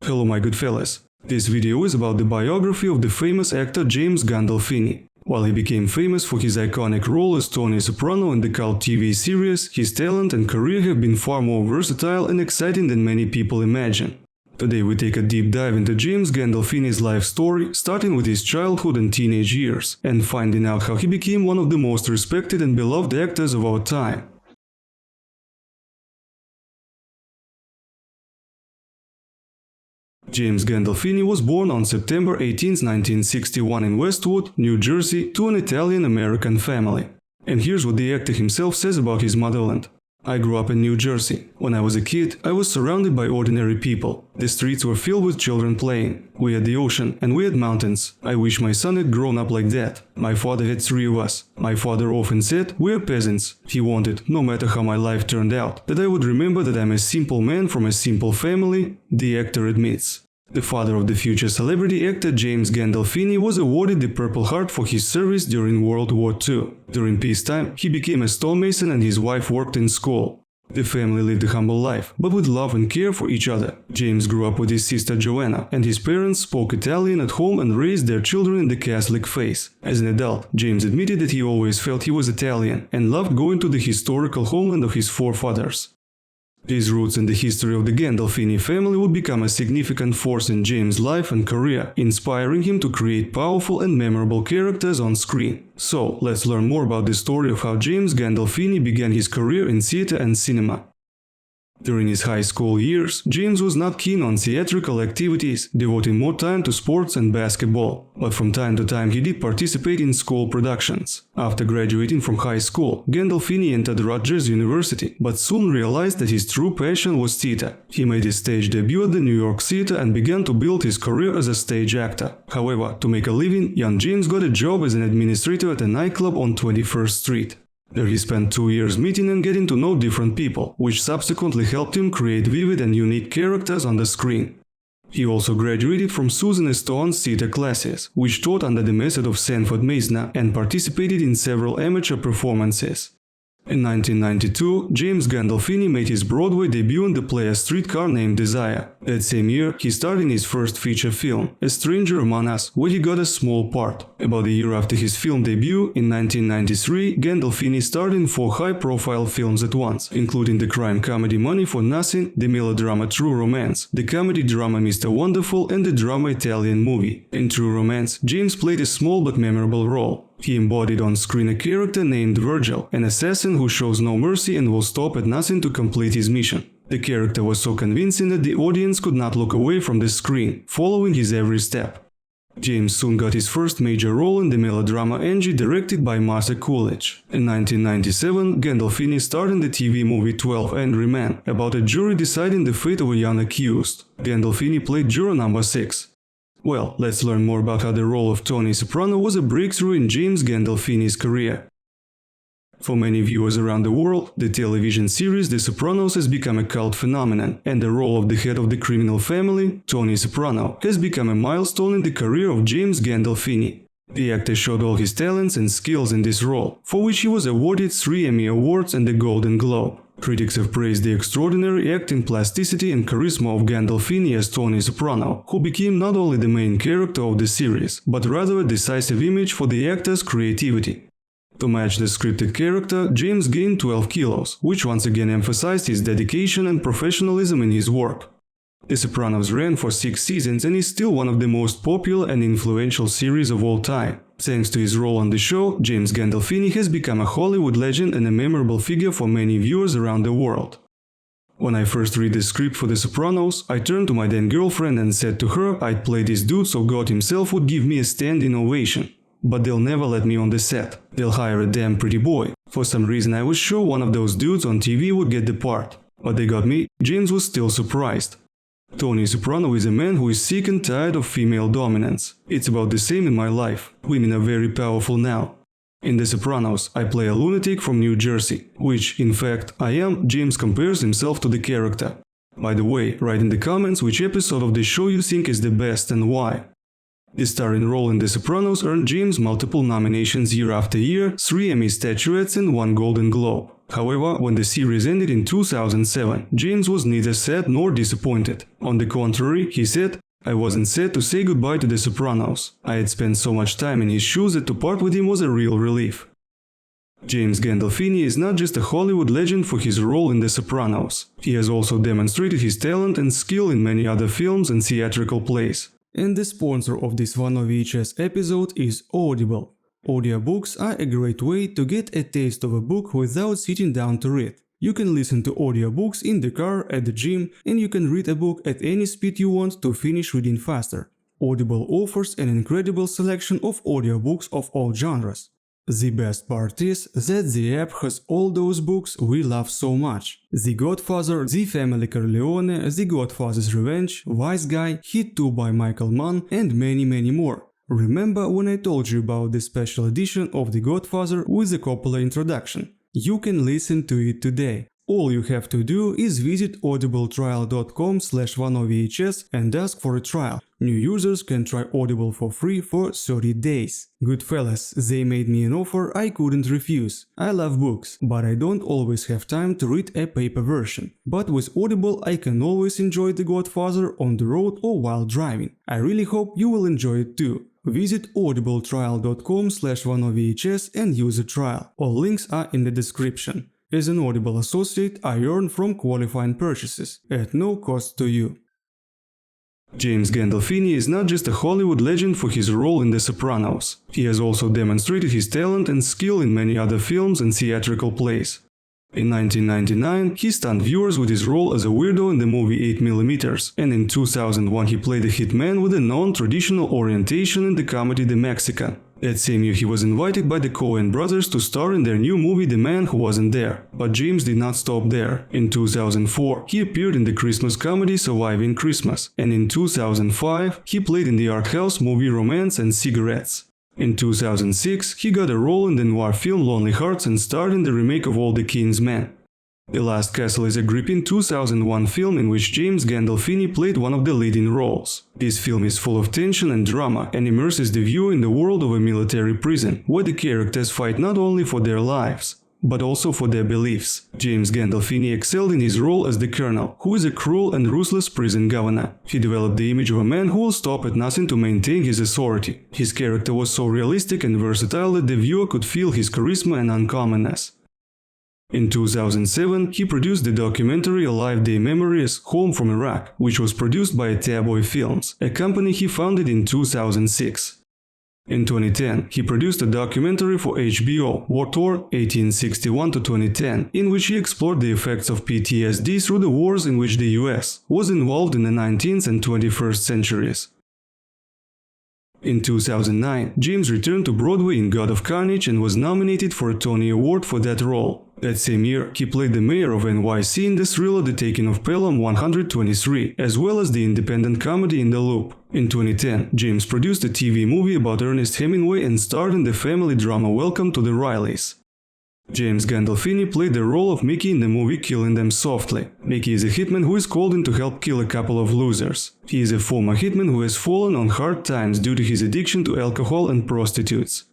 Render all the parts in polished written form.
Hello my good fellas. This video is about the biography of the famous actor James Gandolfini. While he became famous for his iconic role as Tony Soprano in the cult TV series, his talent and career have been far more versatile and exciting than many people imagine. Today we take a deep dive into James Gandolfini's life story, starting with his childhood and teenage years, and finding out how he became one of the most respected and beloved actors of our time. James Gandolfini was born on September 18, 1961 in Westwood, New Jersey, to an Italian-American family. And here's what the actor himself says about his motherland. I grew up in New Jersey. When I was a kid, I was surrounded by ordinary people. The streets were filled with children playing. We had the ocean and we had mountains. I wish my son had grown up like that. My father had 3 of us. My father often said, we're peasants. He wanted, no matter how my life turned out, that I would remember that I'm a simple man from a simple family, the actor admits. The father of the future celebrity actor James Gandolfini was awarded the Purple Heart for his service during World War II. During peacetime, he became a stonemason and his wife worked in school. The family lived a humble life, but with love and care for each other. James grew up with his sister Joanna, and his parents spoke Italian at home and raised their children in the Catholic faith. As an adult, James admitted that he always felt he was Italian and loved going to the historical homeland of his forefathers. His roots in the history of the Gandolfini family would become a significant force in James' life and career, inspiring him to create powerful and memorable characters on screen. So, let's learn more about the story of how James Gandolfini began his career in theater and cinema. During his high school years, James was not keen on theatrical activities, devoting more time to sports and basketball. But from time to time he did participate in school productions. After graduating from high school, Gandolfini entered Rutgers University, but soon realized that his true passion was theater. He made his stage debut at the New York Theater and began to build his career as a stage actor. However, to make a living, young James got a job as an administrator at a nightclub on 21st Street. There he spent 2 years meeting and getting to know different people, which subsequently helped him create vivid and unique characters on the screen. He also graduated from Susan Estone's theater classes, which taught under the method of Sanford Meisner, and participated in several amateur performances. In 1992, James Gandolfini made his Broadway debut in the play A Streetcar Named Desire. That same year, he starred in his first feature film, A Stranger Among Us, where he got a small part. About a year after his film debut, in 1993, Gandolfini starred in 4 high-profile films at once, including the crime-comedy Money for Nothing, the melodrama True Romance, the comedy-drama Mr. Wonderful, and the drama Italian Movie. In True Romance, James played a small but memorable role. He embodied on screen a character named Virgil, an assassin who shows no mercy and will stop at nothing to complete his mission. The character was so convincing that the audience could not look away from the screen, following his every step. James soon got his first major role in the melodrama Angie, directed by Martha Coolidge. In 1997, Gandolfini starred in the TV movie 12 Angry Men, about a jury deciding the fate of a young accused. Gandolfini played juror number 6. Well, let's learn more about how the role of Tony Soprano was a breakthrough in James Gandolfini's career. For many viewers around the world, the television series The Sopranos has become a cult phenomenon, and the role of the head of the criminal family, Tony Soprano, has become a milestone in the career of James Gandolfini. The actor showed all his talents and skills in this role, for which he was awarded 3 Emmy Awards and the Golden Globe. Critics have praised the extraordinary acting plasticity and charisma of Gandolfini as Tony Soprano, who became not only the main character of the series, but rather a decisive image for the actor's creativity. To match the scripted character, James gained 12 kilos, which once again emphasized his dedication and professionalism in his work. The Sopranos ran for 6 seasons and is still one of the most popular and influential series of all time. Thanks to his role on the show, James Gandolfini has become a Hollywood legend and a memorable figure for many viewers around the world. When I first read the script for The Sopranos, I turned to my then girlfriend and said to her I'd play this dude so God himself would give me a standing ovation. But they'll never let me on the set. They'll hire a damn pretty boy. For some reason I was sure one of those dudes on TV would get the part. But they got me. James was still surprised. Tony Soprano is a man who is sick and tired of female dominance. It's about the same in my life. Women are very powerful now. In The Sopranos, I play a lunatic from New Jersey, which, in fact, I am. James compares himself to the character. By the way, write in the comments which episode of the show you think is the best and why. The starring role in The Sopranos earned James multiple nominations year after year, 3 Emmy statuettes and 1 Golden Globe. However, when the series ended in 2007, James was neither sad nor disappointed. On the contrary, he said, "I wasn't sad to say goodbye to The Sopranos. I had spent so much time in his shoes that to part with him was a real relief." James Gandolfini is not just a Hollywood legend for his role in The Sopranos. He has also demonstrated his talent and skill in many other films and theatrical plays. And the sponsor of this Vano VHS episode is Audible. Audiobooks are a great way to get a taste of a book without sitting down to read. You can listen to audiobooks in the car, at the gym, and you can read a book at any speed you want to finish reading faster. Audible offers an incredible selection of audiobooks of all genres. The best part is that the app has all those books we love so much. The Godfather, The Family Corleone, The Godfather's Revenge, Wise Guy, Hit 2 by Michael Mann, and many more. Remember when I told you about the special edition of The Godfather with the Coppola introduction? You can listen to it today. All you have to do is visit audibletrial.com/VanoVHS and ask for a trial. New users can try Audible for free for 30 days. Goodfellas, they made me an offer I couldn't refuse. I love books, but I don't always have time to read a paper version. But with Audible I can always enjoy The Godfather on the road or while driving. I really hope you will enjoy it too. Visit audibletrial.com/VanoVHS and use a trial. All links are in the description. As an Audible associate, I earn from qualifying purchases, at no cost to you. James Gandolfini is not just a Hollywood legend for his role in The Sopranos. He has also demonstrated his talent and skill in many other films and theatrical plays. In 1999, he stunned viewers with his role as a weirdo in the movie 8mm, and in 2001 he played a hitman with a non-traditional orientation in the comedy The Mexican. That same year he was invited by the Coen brothers to star in their new movie The Man Who Wasn't There. But James did not stop there. In 2004, he appeared in the Christmas comedy Surviving Christmas, and in 2005, he played in the art house movie Romance and Cigarettes. In 2006, he got a role in the noir film Lonely Hearts and starred in the remake of All the King's Men. The Last Castle is a gripping 2001 film in which James Gandolfini played one of the leading roles. This film is full of tension and drama and immerses the viewer in the world of a military prison, where the characters fight not only for their lives, but also for their beliefs. James Gandolfini excelled in his role as the Colonel, who is a cruel and ruthless prison governor. He developed the image of a man who will stop at nothing to maintain his authority. His character was so realistic and versatile that the viewer could feel his charisma and uncommonness. In 2007, he produced the documentary A Life Day Memories Home from Iraq, which was produced by Taboy Films, a company he founded in 2006. In 2010, he produced a documentary for HBO, War Tour 1861-2010, in which he explored the effects of PTSD through the wars in which the US was involved in the 19th and 21st centuries. In 2009, James returned to Broadway in God of Carnage and was nominated for a Tony Award for that role. That same year, he played the mayor of NYC in the thriller The Taking of Pelham 123, as well as the independent comedy In the Loop. In 2010, James produced a TV movie about Ernest Hemingway and starred in the family drama Welcome to the Rileys. James Gandolfini played the role of Mickey in the movie Killing Them Softly. Mickey is a hitman who is called in to help kill a couple of losers. He is a former hitman who has fallen on hard times due to his addiction to alcohol and prostitutes.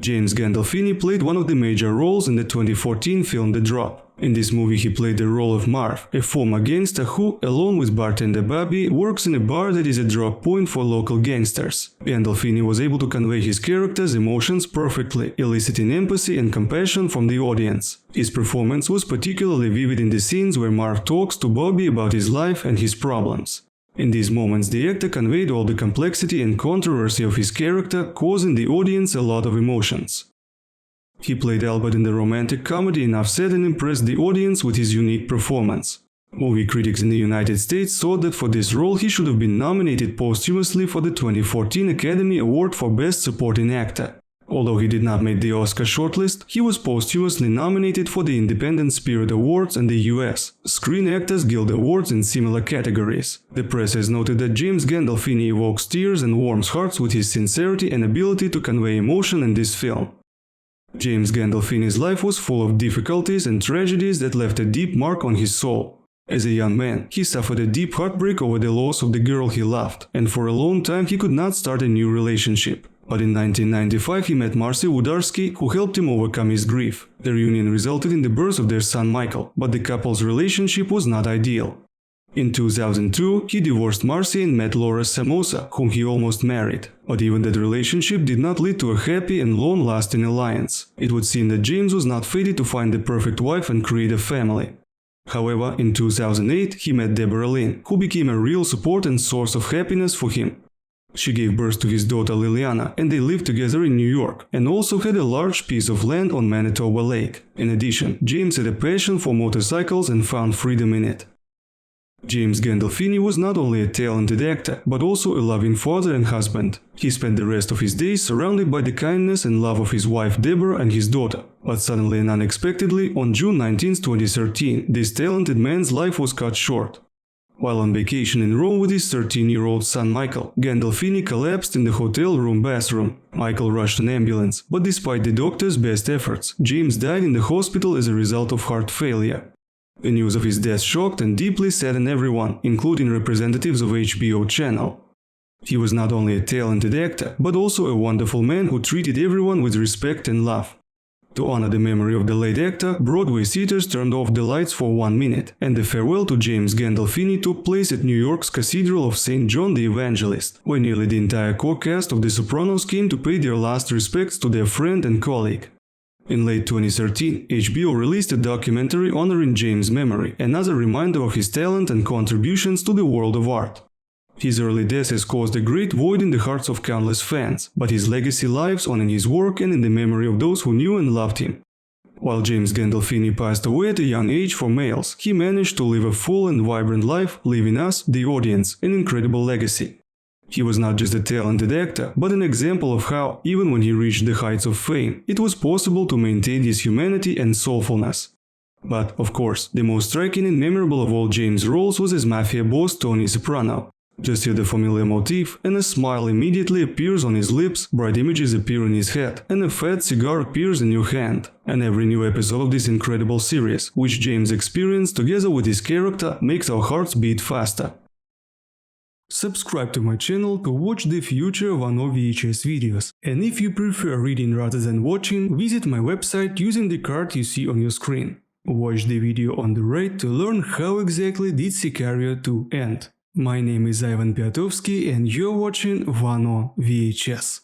James Gandolfini played one of the major roles in the 2014 film The Drop. In this movie he played the role of Marv, a former gangster who, along with bartender Bobby, works in a bar that is a drop point for local gangsters. Gandolfini was able to convey his character's emotions perfectly, eliciting empathy and compassion from the audience. His performance was particularly vivid in the scenes where Marv talks to Bobby about his life and his problems. In these moments the actor conveyed all the complexity and controversy of his character, causing the audience a lot of emotions. He played Albert in the romantic comedy Enough Said and impressed the audience with his unique performance. Movie critics in the United States thought that for this role he should have been nominated posthumously for the 2014 Academy Award for Best Supporting Actor. Although he did not make the Oscar shortlist, he was posthumously nominated for the Independent Spirit Awards and the US Screen Actors Guild Awards in similar categories. The press has noted that James Gandolfini evokes tears and warms hearts with his sincerity and ability to convey emotion in this film. James Gandolfini's life was full of difficulties and tragedies that left a deep mark on his soul. As a young man, he suffered a deep heartbreak over the loss of the girl he loved, and for a long time he could not start a new relationship. But in 1995 he met Marcy Woodarski, who helped him overcome his grief. Their union resulted in the birth of their son Michael, but the couple's relationship was not ideal. In 2002, he divorced Marcy and met Laura Samosa, whom he almost married. But even that relationship did not lead to a happy and long-lasting alliance. It would seem that James was not fated to find the perfect wife and create a family. However, in 2008, he met Deborah Lynn, who became a real support and source of happiness for him. She gave birth to his daughter Liliana, and they lived together in New York, and also had a large piece of land on Manitoba Lake. In addition, James had a passion for motorcycles and found freedom in it. James Gandolfini was not only a talented actor, but also a loving father and husband. He spent the rest of his days surrounded by the kindness and love of his wife Deborah and his daughter. But suddenly and unexpectedly, on June 19, 2013, this talented man's life was cut short. While on vacation in Rome with his 13-year-old son Michael, Gandolfini collapsed in the hotel room bathroom. Michael rushed an ambulance, but despite the doctor's best efforts, James died in the hospital as a result of heart failure. The news of his death shocked and deeply saddened everyone, including representatives of HBO channel. He was not only a talented actor, but also a wonderful man who treated everyone with respect and love. To honor the memory of the late actor, Broadway theaters turned off the lights for 1 minute, and the farewell to James Gandolfini took place at New York's Cathedral of St. John the Evangelist, where nearly the entire core cast of The Sopranos came to pay their last respects to their friend and colleague. In late 2013, HBO released a documentary honoring James' memory, another reminder of his talent and contributions to the world of art. His early death has caused a great void in the hearts of countless fans, but his legacy lives on in his work and in the memory of those who knew and loved him. While James Gandolfini passed away at a young age for males, he managed to live a full and vibrant life, leaving us, the audience, an incredible legacy. He was not just a talented actor, but an example of how, even when he reached the heights of fame, it was possible to maintain his humanity and soulfulness. But, of course, the most striking and memorable of all James' roles was as mafia boss Tony Soprano. Just hear the familiar motif, and a smile immediately appears on his lips, bright images appear in his head, and a fat cigar appears in your hand. And every new episode of this incredible series, which James experienced together with his character, makes our hearts beat faster. Subscribe to my channel to watch the future Vano VHS videos, and if you prefer reading rather than watching, visit my website using the card you see on your screen. Watch the video on the right to learn how exactly did Sicario 2 end. My name is Ivan Piatouski and you're watching Vano VHS.